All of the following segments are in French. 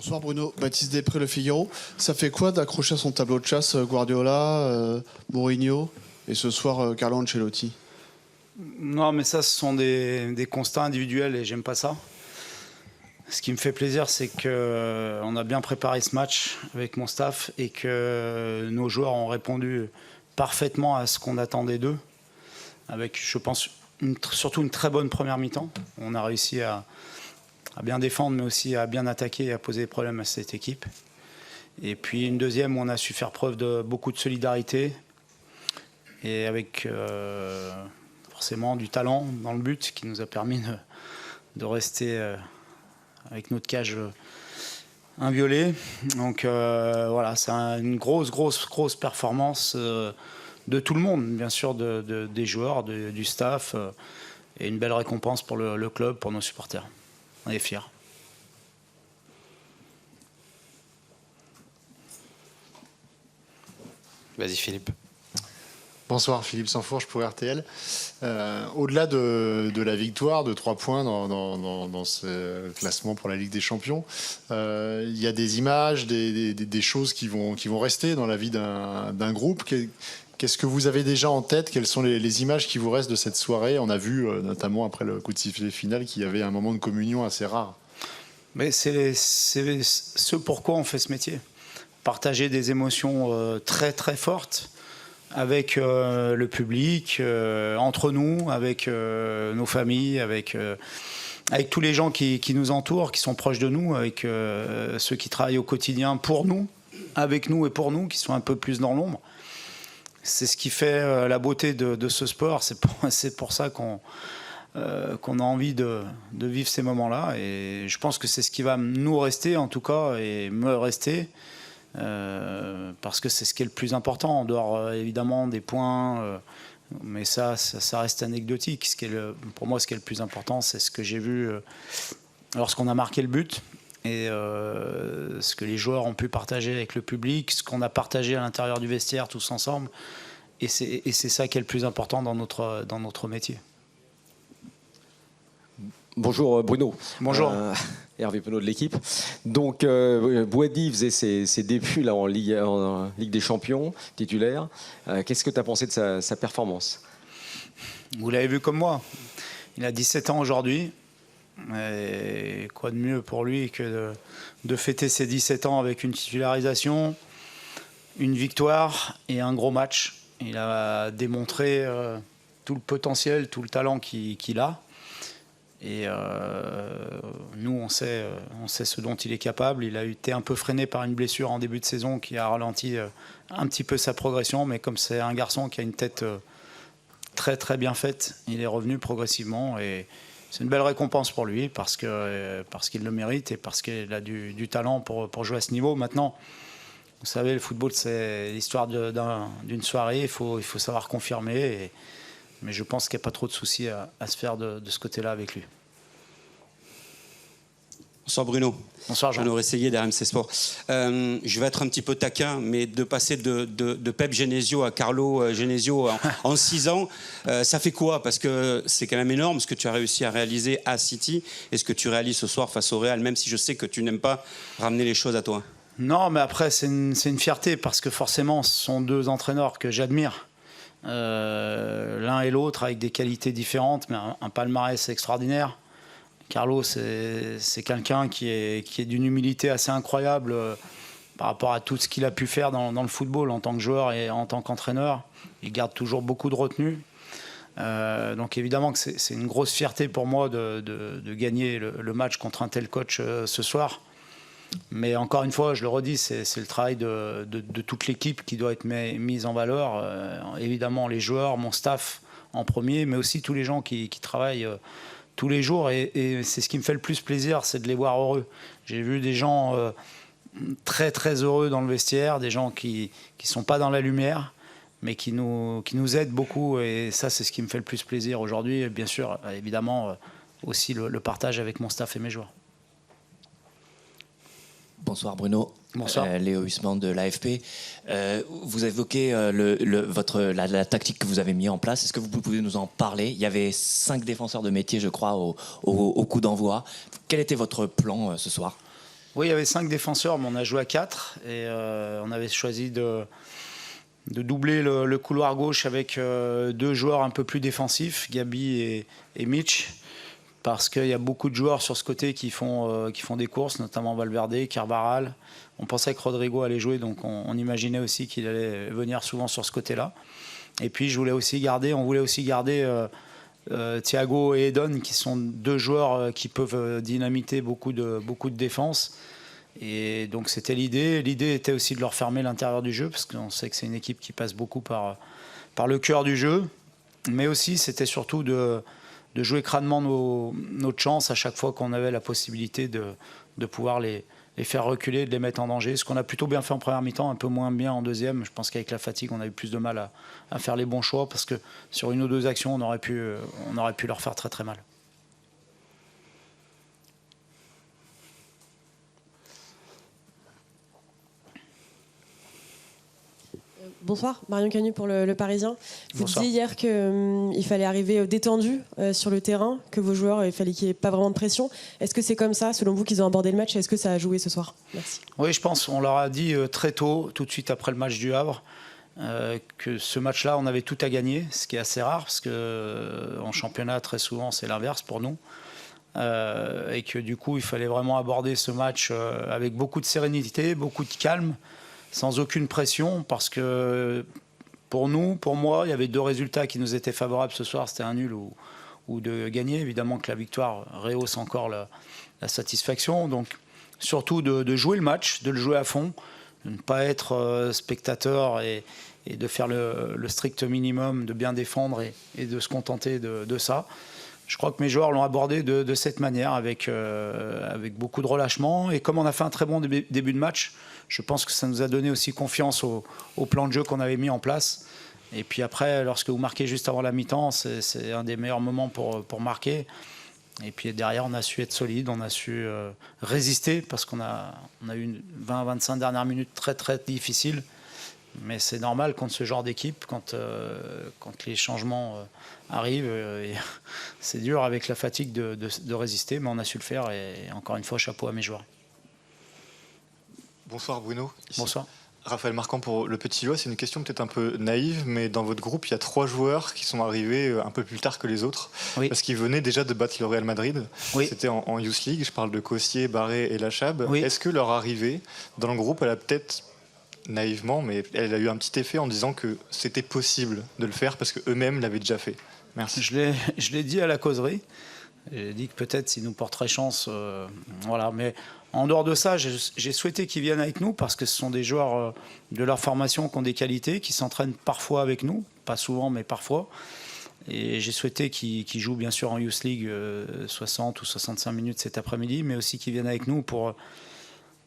Bonsoir Bruno, Baptiste Després, Le Figaro. Ça fait quoi d'accrocher à son tableau de chasse Guardiola, Mourinho et ce soir Carlo Ancelotti? Non, mais ça, ce sont des constats individuels et j'aime pas ça. Ce qui me fait plaisir, c'est qu'on a bien préparé ce match avec mon staff et que nos joueurs ont répondu parfaitement à ce qu'on attendait d'eux, avec, je pense, surtout une très bonne première mi-temps. On a réussi à bien défendre, mais aussi à bien attaquer et à poser des problèmes à cette équipe. Et puis une deuxième où on a su faire preuve de beaucoup de solidarité et avec forcément du talent dans le but qui nous a permis de rester avec notre cage inviolée. Donc voilà, c'est une grosse performance de tout le monde, bien sûr, des joueurs, du staff, et une belle récompense pour le club, pour nos supporters. On est fiers. Vas-y Philippe. Bonsoir, Philippe Sansfourche pour RTL. Au-delà de la victoire de 3 points dans ce classement pour la Ligue des Champions, il y a des images, des choses qui vont rester dans la vie d'un groupe. Qu'est-ce que vous avez déjà en tête? Quelles sont les images qui vous restent de cette soirée? On a vu, notamment après le coup de sifflet final, qu'il y avait un moment de communion assez rare. Mais c'est ce pourquoi on fait ce métier. Partager des émotions très très fortes avec le public, entre nous, avec nos familles, avec tous les gens qui nous entourent, qui sont proches de nous, avec ceux qui travaillent au quotidien pour nous, avec nous et pour nous, qui sont un peu plus dans l'ombre. C'est ce qui fait la beauté de ce sport. C'est pour ça qu'on a envie de vivre ces moments-là. Et je pense que c'est ce qui va nous rester, en tout cas, et me rester, parce que c'est ce qui est le plus important, en dehors évidemment des points, mais ça reste anecdotique. Pour moi, ce qui est le plus important, c'est ce que j'ai vu lorsqu'on a marqué le but, et ce que les joueurs ont pu partager avec le public, ce qu'on a partagé à l'intérieur du vestiaire tous ensemble, et c'est ça qui est le plus important dans notre métier. Bonjour Bruno. Bonjour. Hervé Penaud de l'équipe. Donc Boadi faisait ses débuts là, en Ligue des Champions, titulaire. Qu'est-ce que tu as pensé de sa performance? Vous l'avez vu comme moi. Il a 17 ans aujourd'hui. Et quoi de mieux pour lui que de fêter ses 17 ans avec une titularisation, une victoire et un gros match. Il a démontré tout le potentiel, tout le talent qu'il a. Et nous, on sait ce dont il est capable. Il a été un peu freiné par une blessure en début de saison qui a ralenti un petit peu sa progression. Mais comme c'est un garçon qui a une tête très très bien faite, il est revenu progressivement. Et c'est une belle récompense pour lui parce qu'il le mérite et parce qu'il a du talent pour jouer à ce niveau. Maintenant, vous savez, le football, c'est l'histoire d'une soirée. Il faut savoir confirmer. Mais je pense qu'il n'y a pas trop de soucis à se faire de ce côté-là avec lui. Bonsoir Bruno. Bonsoir Jean. Jean Essayé d'RMC Sport. Je vais être un petit peu taquin, mais de passer de Pep Genesio à Carlo Genesio en 6 ans, ça fait quoi? Parce que c'est quand même énorme ce que tu as réussi à réaliser à City et ce que tu réalises ce soir face au Real, même si je sais que tu n'aimes pas ramener les choses à toi. Non, mais après, c'est une fierté parce que forcément, ce sont 2 entraîneurs que j'admire. L'un et l'autre avec des qualités différentes, mais un palmarès extraordinaire. Carlo, c'est quelqu'un qui est d'une humilité assez incroyable par rapport à tout ce qu'il a pu faire dans le football en tant que joueur et en tant qu'entraîneur. Il garde toujours beaucoup de retenue. Donc évidemment que c'est une grosse fierté pour moi de gagner le match contre un tel coach ce soir. Mais encore une fois, je le redis, c'est le travail de toute l'équipe qui doit être mise en valeur. Évidemment, les joueurs, mon staff en premier, mais aussi tous les gens qui travaillent tous les jours. Et c'est ce qui me fait le plus plaisir, c'est de les voir heureux. J'ai vu des gens très très heureux dans le vestiaire, des gens qui ne sont pas dans la lumière, mais qui nous aident beaucoup. Et ça, c'est ce qui me fait le plus plaisir aujourd'hui. Et bien sûr, évidemment, aussi le partage avec mon staff et mes joueurs. Bonsoir Bruno. Bonsoir. Léo Hussmann de l'AFP. Vous évoquez la tactique que vous avez mis en place. Est-ce que vous pouvez nous en parler? Il y avait 5 défenseurs de métier, je crois, au coup d'envoi. Quel était votre plan ce soir? Oui, il y avait 5 défenseurs, mais on a joué à 4 et on avait choisi de doubler le couloir gauche avec 2 joueurs un peu plus défensifs, Gabi et Mitch, parce qu'il y a beaucoup de joueurs sur ce côté qui font des courses, notamment Valverde, Carvajal. On pensait que Rodrigo allait jouer, donc on imaginait aussi qu'il allait venir souvent sur ce côté-là. Et puis on voulait aussi garder Thiago et Edon, qui sont 2 joueurs qui peuvent dynamiter beaucoup de défense. Et donc c'était l'idée. L'idée était aussi de leur fermer l'intérieur du jeu, parce qu'on sait que c'est une équipe qui passe beaucoup par le cœur du jeu. Mais aussi c'était surtout de jouer crânement notre chance à chaque fois qu'on avait la possibilité de pouvoir les faire reculer, de les mettre en danger. Ce qu'on a plutôt bien fait en première mi-temps, un peu moins bien en deuxième. Je pense qu'avec la fatigue, on a eu plus de mal à faire les bons choix, parce que sur 1 ou 2 actions, on aurait pu leur faire très très mal. Bonsoir, Marion Canu pour le Parisien. Vous Bonsoir. disiez hier qu'il fallait arriver détendu sur le terrain, que vos joueurs, il fallait qu'il n'y ait pas vraiment de pression. Est-ce que c'est comme ça, selon vous, qu'ils ont abordé le match? Est-ce que ça a joué ce soir? Merci. Oui, je pense. On leur a dit très tôt, tout de suite après le match du Havre, que ce match-là, on avait tout à gagner, ce qui est assez rare, parce qu'en championnat, très souvent, c'est l'inverse pour nous. Et que du coup, il fallait vraiment aborder ce match avec beaucoup de sérénité, beaucoup de calme, sans aucune pression, parce que pour moi, il y avait 2 résultats qui nous étaient favorables ce soir, c'était un nul ou de gagner. Évidemment que la victoire rehausse encore la satisfaction. Donc surtout de jouer le match, de le jouer à fond, de ne pas être spectateur et de faire le strict minimum, de bien défendre et de se contenter de ça. Je crois que mes joueurs l'ont abordé de cette manière, avec beaucoup de relâchement. Et comme on a fait un très bon début de match, je pense que ça nous a donné aussi confiance au plan de jeu qu'on avait mis en place. Et puis après, lorsque vous marquez juste avant la mi-temps, c'est un des meilleurs moments pour marquer. Et puis derrière, on a su être solide, on a su résister, parce qu'on a eu 20-25 dernières minutes très très difficiles. Mais c'est normal contre ce genre d'équipe, quand les changements arrivent. C'est dur avec la fatigue de résister, mais on a su le faire. Et encore une fois, chapeau à mes joueurs. Bonsoir Bruno. Ici. Bonsoir. Raphaël Marquand pour le Petit Lois. C'est une question peut-être un peu naïve, mais dans votre groupe, il y a 3 joueurs qui sont arrivés un peu plus tard que les autres, Oui. parce qu'ils venaient déjà de battre le Real Madrid. Oui. C'était en Youth League. Je parle de Cossier, Barré et Lachab. Oui. Est-ce que leur arrivée dans le groupe, elle a peut-être naïvement, mais elle a eu un petit effet en disant que c'était possible de le faire parce qu'eux-mêmes l'avaient déjà fait? Merci. Je l'ai dit à la causerie. J'ai dit que peut-être s'ils nous porteraient chance, voilà. Mais en dehors de ça, j'ai souhaité qu'ils viennent avec nous, parce que ce sont des joueurs de leur formation qui ont des qualités, qui s'entraînent parfois avec nous, pas souvent, mais parfois. Et j'ai souhaité qu'ils jouent bien sûr en Youth League 60 ou 65 minutes cet après-midi, mais aussi qu'ils viennent avec nous pour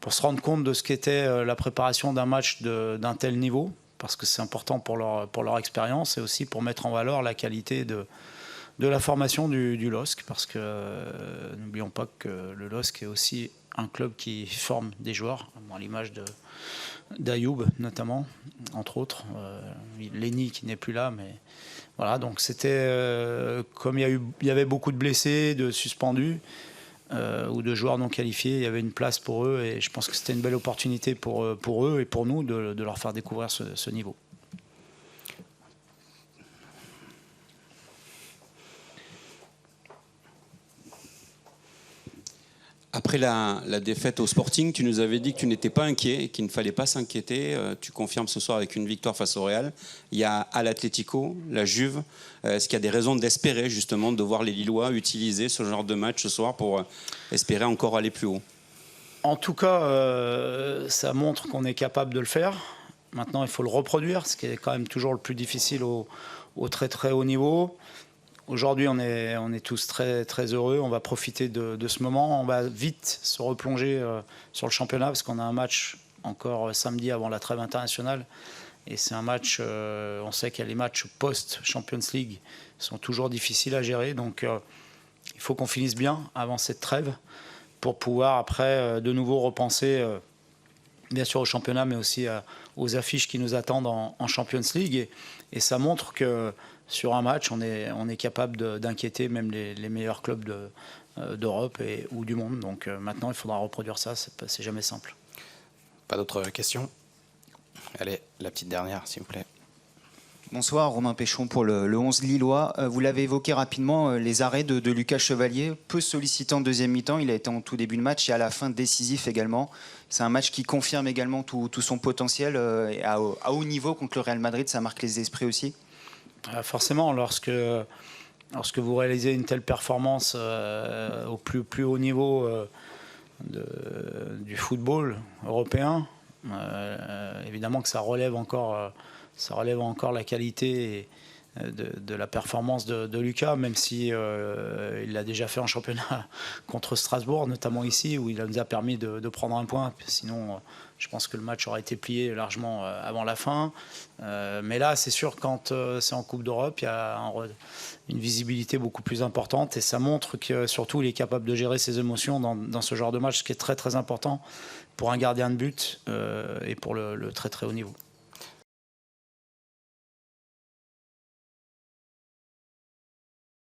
se rendre compte de ce qu'était la préparation d'un match d'un tel niveau, parce que c'est important pour leur expérience, et aussi pour mettre en valeur la qualité de la formation du LOSC, parce que n'oublions pas que le LOSC est aussi un club qui forme des joueurs, à l'image d'Ayoub notamment, entre autres, Lenny qui n'est plus là, mais voilà. Donc c'était comme il y avait beaucoup de blessés, de suspendus ou de joueurs non qualifiés, il y avait une place pour eux, et je pense que c'était une belle opportunité pour eux et pour nous de leur faire découvrir ce niveau. Après la défaite au Sporting, tu nous avais dit que tu n'étais pas inquiet et qu'il ne fallait pas s'inquiéter. Tu confirmes ce soir avec une victoire face au Real. Il y a à l'Atlético, la Juve. Est-ce qu'il y a des raisons d'espérer justement de voir les Lillois utiliser ce genre de match ce soir pour espérer encore aller plus haut? En tout cas, ça montre qu'on est capable de le faire. Maintenant, il faut le reproduire, ce qui est quand même toujours le plus difficile au très très haut niveau. Aujourd'hui, on est tous très, très heureux. On va profiter de ce moment. On va vite se replonger sur le championnat, parce qu'on a un match encore samedi avant la trêve internationale. Et c'est un match, on sait qu'il y a les matchs post-Champions League sont toujours difficiles à gérer. Donc, il faut qu'on finisse bien avant cette trêve pour pouvoir après de nouveau repenser, bien sûr, au championnat, mais aussi aux affiches qui nous attendent en Champions League. Et ça montre que sur un match, on est capable d'inquiéter même les meilleurs clubs d'Europe ou du monde. Donc maintenant, il faudra reproduire ça, c'est jamais simple. Pas d'autres questions? Allez, la petite dernière, s'il vous plaît. Bonsoir, Romain Péchon pour le 11 Lillois. Vous l'avez évoqué rapidement, les arrêts de Lucas Chevalier, peu sollicité en deuxième mi-temps, il a été en tout début de match et à la fin décisif également. C'est un match qui confirme également tout son potentiel et à haut niveau contre le Real Madrid, ça marque les esprits aussi. Forcément, lorsque vous réalisez une telle performance au plus haut niveau du football européen, évidemment que ça relève encore la qualité de la performance de Lucas, même si il l'a déjà fait en championnat contre Strasbourg, notamment ici, où il nous a permis de prendre un point. Sinon, je pense que le match aurait été plié largement avant la fin. Mais là, c'est sûr, quand c'est en Coupe d'Europe, il y a une visibilité beaucoup plus importante et ça montre que surtout il est capable de gérer ses émotions dans ce genre de match, ce qui est très très important pour un gardien de but et pour le très très haut niveau.